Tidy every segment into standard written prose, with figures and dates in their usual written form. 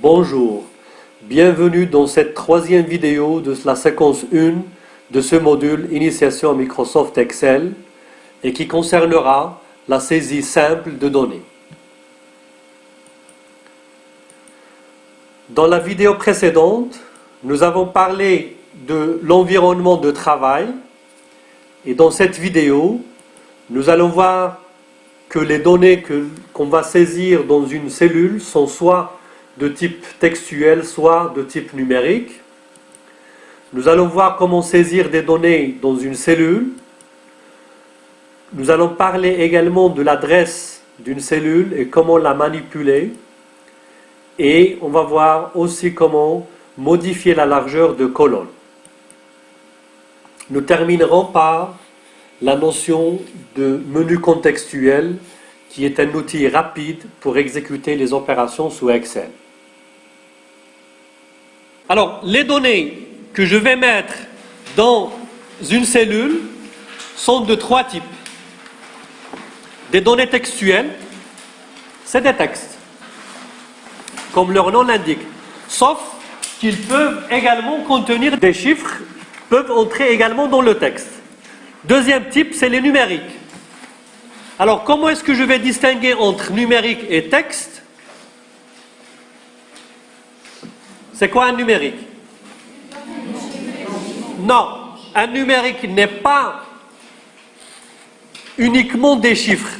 Bonjour, bienvenue dans cette troisième vidéo de la séquence 1 de ce module Initiation à Microsoft Excel et qui concernera la saisie simple de données. Dans la vidéo précédente, nous avons parlé de l'environnement de travail et dans cette vidéo, nous allons voir que les données qu'on va saisir dans une cellule sont soit de type textuel, soit de type numérique. Nous allons voir comment saisir des données dans une cellule. Nous allons parler également de l'adresse d'une cellule et comment la manipuler. Et on va voir aussi comment modifier la largeur de colonne. Nous terminerons par la notion de menu contextuel qui est un outil rapide pour exécuter les opérations sous Excel. Alors, les données que je vais mettre dans une cellule sont de trois types. Des données textuelles, c'est des textes, comme leur nom l'indique, sauf qu'ils peuvent également contenir des chiffres, peuvent entrer également dans le texte. Deuxième type, c'est les numériques. Alors, comment est-ce que je vais distinguer entre numérique et texte? C'est quoi un numérique? Non, un numérique n'est pas uniquement des chiffres.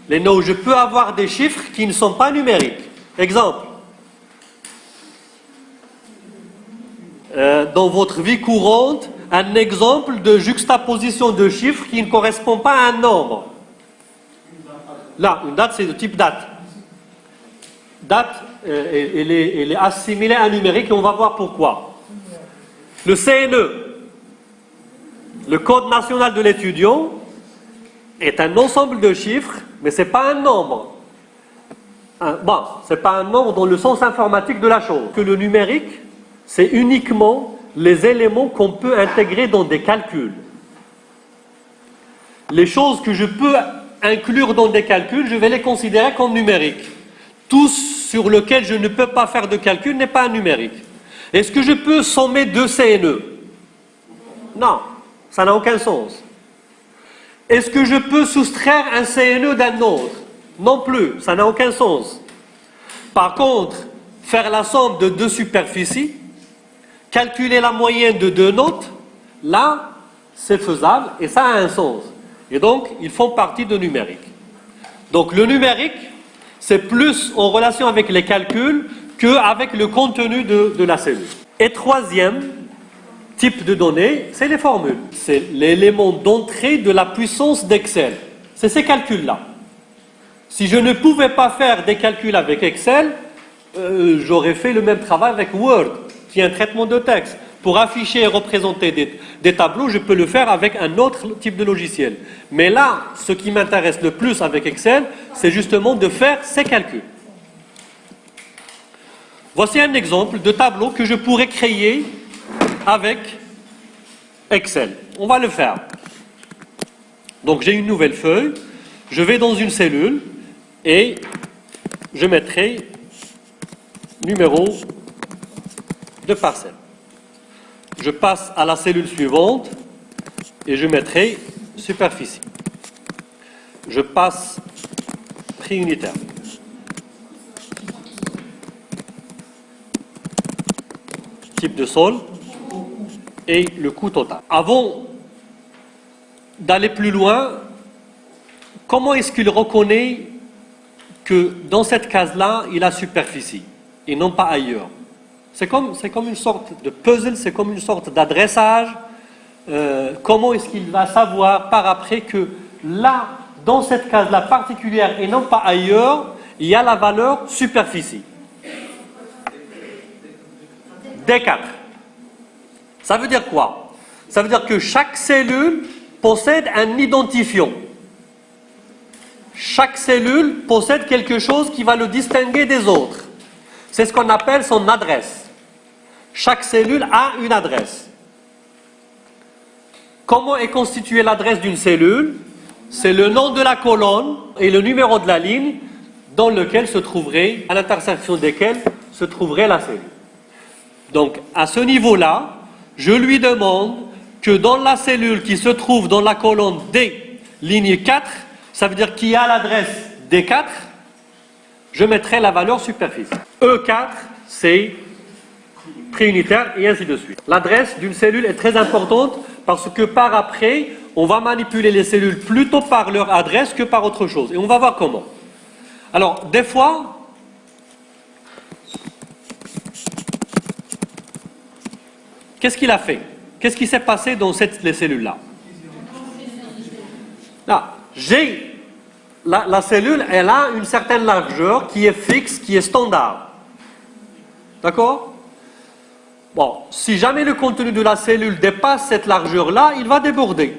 Non, je peux avoir des chiffres qui ne sont pas numériques. Exemple. Dans votre vie courante, un exemple de juxtaposition de chiffres qui ne correspond pas à un nombre. Là, une date, c'est de type date. Date, elle est assimilée à un numérique et on va voir pourquoi. Le CNE, le Code national de l'étudiant, est un ensemble de chiffres, mais ce n'est pas un nombre. Bon, ce n'est pas un nombre dans le sens informatique de la chose. Que le numérique, c'est uniquement les éléments qu'on peut intégrer dans des calculs. Les choses que je peux inclure dans des calculs, je vais les considérer comme numériques. Tout sur lequel je ne peux pas faire de calcul n'est pas un numérique. Est-ce que je peux sommer deux CNE? Non, ça n'a aucun sens. Est-ce que je peux soustraire un CNE d'un autre? Non plus, ça n'a aucun sens. Par contre, faire la somme de deux superficies, calculer la moyenne de deux notes, là, c'est faisable et ça a un sens. Et donc, ils font partie de numérique. Donc, le numérique, c'est plus en relation avec les calculs qu'avec le contenu de la cellule. Et troisième type de données, c'est les formules. C'est l'élément d'entrée de la puissance d'Excel. C'est ces calculs-là. Si je ne pouvais pas faire des calculs avec Excel, j'aurais fait le même travail avec Word, qui est un traitement de texte. Pour afficher et représenter des tableaux, je peux le faire avec un autre type de logiciel. Mais là, ce qui m'intéresse le plus avec Excel, c'est justement de faire ces calculs. Voici un exemple de tableau que je pourrais créer avec Excel. On va le faire. Donc j'ai une nouvelle feuille, je vais dans une cellule et je mettrai numéro de parcelle. Je passe à la cellule suivante et je mettrai superficie. Je passe prix unitaire. Type de sol et le coût total. Avant d'aller plus loin, comment est-ce qu'il reconnaît que dans cette case-là, il a superficie et non pas ailleurs? C'est comme une sorte de puzzle, c'est comme une sorte d'adressage. Comment est-ce qu'il va savoir par après que là, dans cette case-là particulière et non pas ailleurs, il y a la valeur superficie? D4. Ça veut dire quoi? Ça veut dire que chaque cellule possède un identifiant. Chaque cellule possède quelque chose qui va le distinguer des autres. C'est ce qu'on appelle son adresse. Chaque cellule a une adresse. Comment est constituée l'adresse d'une cellule? C'est le nom de la colonne et le numéro de la ligne dans lequel se trouverait, à l'intersection desquels se trouverait la cellule. Donc, à ce niveau-là, je lui demande que dans la cellule qui se trouve dans la colonne D, ligne 4, ça veut dire qu'il y a l'adresse D4, je mettrai la valeur superficie. E4, c'est triunitaire et ainsi de suite. L'adresse d'une cellule est très importante parce que par après, on va manipuler les cellules plutôt par leur adresse que par autre chose. Et on va voir comment. Alors, des fois, qu'est-ce qu'il a fait? Qu'est-ce qui s'est passé dans les cellules-là? Là, la cellule, elle a une certaine largeur qui est fixe, qui est standard. D'accord? Bon, si jamais le contenu de la cellule dépasse cette largeur-là, il va déborder.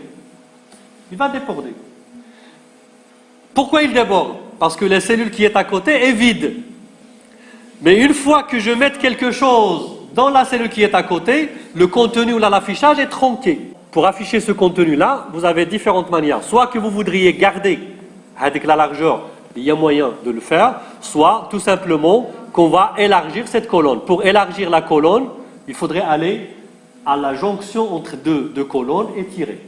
Il va déborder. Pourquoi il déborde? Parce que la cellule qui est à côté est vide. Mais une fois que je mets quelque chose dans la cellule qui est à côté, le contenu ou l'affichage est tronqué. Pour afficher ce contenu-là, vous avez différentes manières. Soit que vous voudriez garder avec la largeur, il y a moyen de le faire, soit tout simplement qu'on va élargir cette colonne. Pour élargir la colonne, il faudrait aller à la jonction entre deux colonnes et tirer.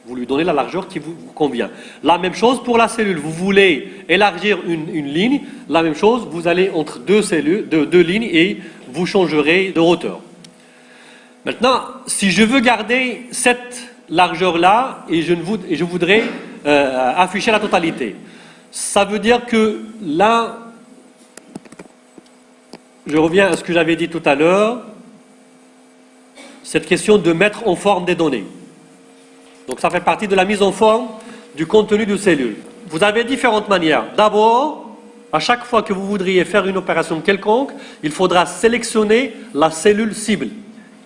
Vous lui donnez la largeur qui vous convient. La même chose pour la cellule. Vous voulez élargir une ligne, la même chose, vous allez entre deux lignes et vous changerez de hauteur. Maintenant, si je veux garder cette largeur-là et je voudrais afficher la totalité, ça veut dire que là, je reviens à ce que j'avais dit tout à l'heure, cette question de mettre en forme des données. Donc ça fait partie de la mise en forme du contenu de cellule. Vous avez différentes manières. D'abord, à chaque fois que vous voudriez faire une opération quelconque, il faudra sélectionner la cellule cible.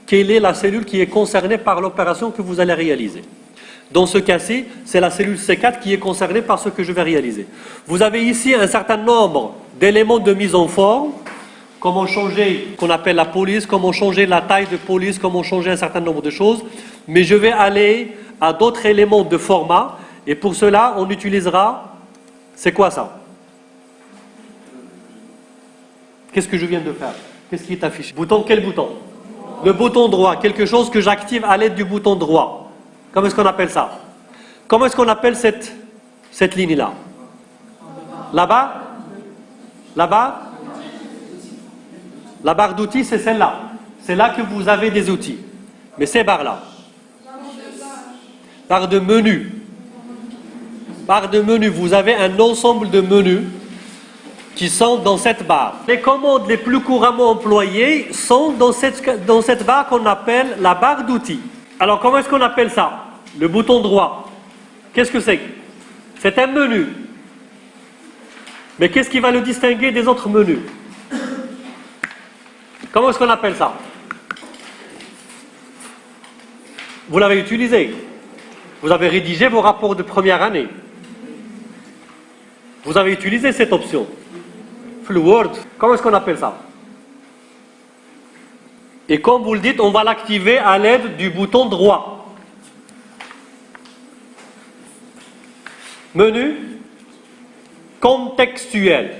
Quelle est la cellule qui est concernée par l'opération que vous allez réaliser? Dans ce cas-ci, c'est la cellule C4 qui est concernée par ce que je vais réaliser. Vous avez ici un certain nombre d'éléments de mise en forme. Comment changer, qu'on appelle la police, comment changer la taille de police, comment changer un certain nombre de choses. Mais je vais aller à d'autres éléments de format. Et pour cela, on utilisera... C'est quoi ça? Qu'est-ce que je viens de faire? Qu'est-ce qui est affiché? Bouton, quel bouton? Le bouton droit, quelque chose que j'active à l'aide du bouton droit. Comment est-ce qu'on appelle ça? Comment est-ce qu'on appelle cette ligne-là? Là-bas? Là-bas? La barre d'outils, c'est celle-là. C'est là que vous avez des outils. Mais ces barres-là. Barre de menu. Barre de menu, vous avez un ensemble de menus qui sont dans cette barre. Les commandes les plus couramment employées sont dans cette barre qu'on appelle la barre d'outils. Alors, comment est-ce qu'on appelle ça? Le bouton droit. Qu'est-ce que c'est? C'est un menu. Mais qu'est-ce qui va le distinguer des autres menus? Comment est-ce qu'on appelle ça? Vous l'avez utilisé. Vous avez rédigé vos rapports de première année. Vous avez utilisé cette option. Full Word. Comment est-ce qu'on appelle ça? Et comme vous le dites, on va l'activer à l'aide du bouton droit. Menu contextuel.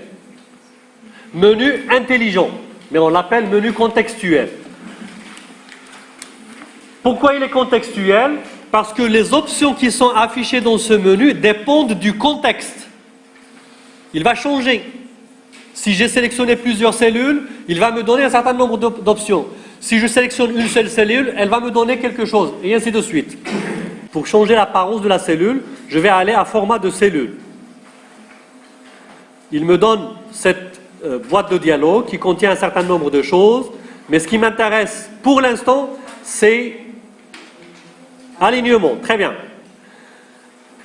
Menu intelligent. Mais on l'appelle menu contextuel. Pourquoi il est contextuel? Parce que les options qui sont affichées dans ce menu dépendent du contexte. Il va changer. Si j'ai sélectionné plusieurs cellules, il va me donner un certain nombre d'options. Si je sélectionne une seule cellule, elle va me donner quelque chose, et ainsi de suite. Pour changer l'apparence de la cellule, je vais aller à format de cellule. Il me donne cette boîte de dialogue qui contient un certain nombre de choses, mais ce qui m'intéresse pour l'instant, c'est alignement. Très bien.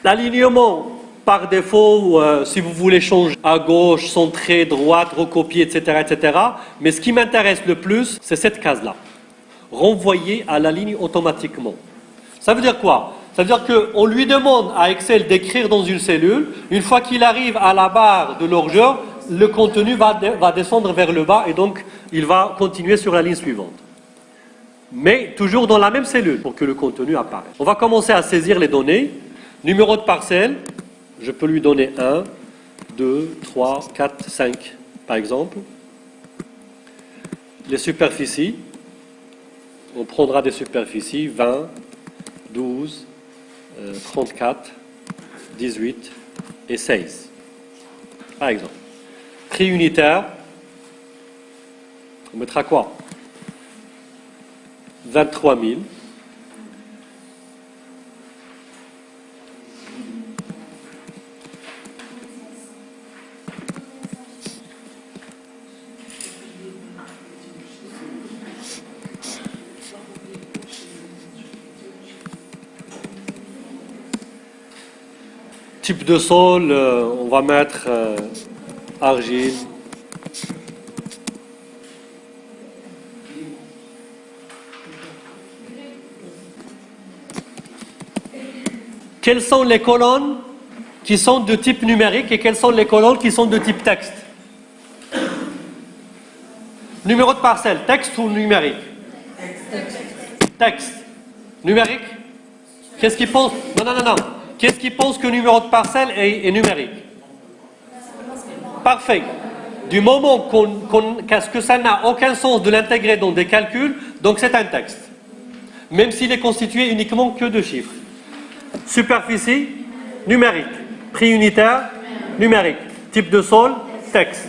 L'alignement, par défaut, si vous voulez changer à gauche, centrer, droite, recopier, etc., etc. Mais ce qui m'intéresse le plus, c'est cette case-là. Renvoyer à la ligne automatiquement. Ça veut dire quoi? Ça veut dire qu'on lui demande à Excel d'écrire dans une cellule. Une fois qu'il arrive à la barre de largeur, le contenu va descendre vers le bas et donc il va continuer sur la ligne suivante. Mais toujours dans la même cellule pour que le contenu apparaisse. On va commencer à saisir les données. Numéro de parcelle, Je peux lui donner 1, 2, 3, 4, 5, par exemple. Les superficies, on prendra des superficies 20, 12, 34, 18 et 16, par exemple. Prix unitaire, on mettra quoi? 23 000. Type de sol, on va mettre argile. Quelles sont les colonnes qui sont de type numérique et quelles sont les colonnes qui sont de type texte? Numéro de parcelle, texte ou numérique? Texte. Numérique? Qu'est-ce qui pense? Non. Qu'est-ce qui pense que numéro de parcelle est numérique? Parfait. Du moment que ça n'a aucun sens de l'intégrer dans des calculs, donc c'est un texte. Même s'il est constitué uniquement que de chiffres. Superficie, numérique. Prix unitaire, numérique. Type de sol, texte.